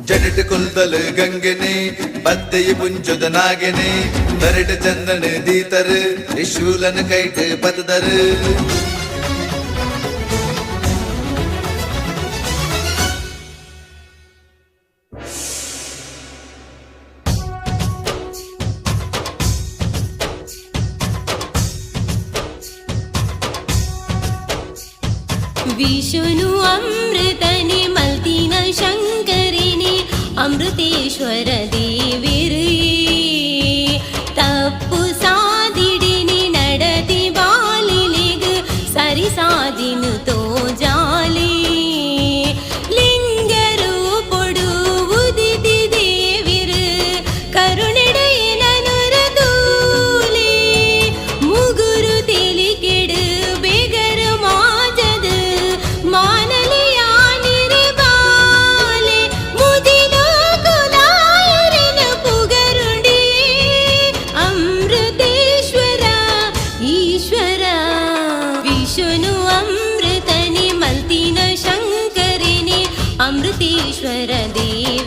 ಜಡಿಟ ಕುಲ್ದಲು ಗಂಗೆನೆ ಬದ್ದೆಯ ಪುಂಜದ ನಾಗೆನೆ ದರಟ ಚಂದನ ದೀತರು ಶೂಲನ kite ಪತದರು Vishnu अमृतने मल्तिन शंकरिने Amriteshwar देविरे तप्पु सादिडिने नडति बालिलेग सरि सादिनु तो जाले लिंगरूपुडु उदिति देविरु करुणेडयननुरदूले मुगुरु तेलिकेडु बेगरु माजदु मानलियानिरे बाले मुदिनो कुलायरन पुगरुंडे अमृतेश्वर ईश्वर विष्णु अमृतने मल्तिन शंकरिने अमृतेश्वर देव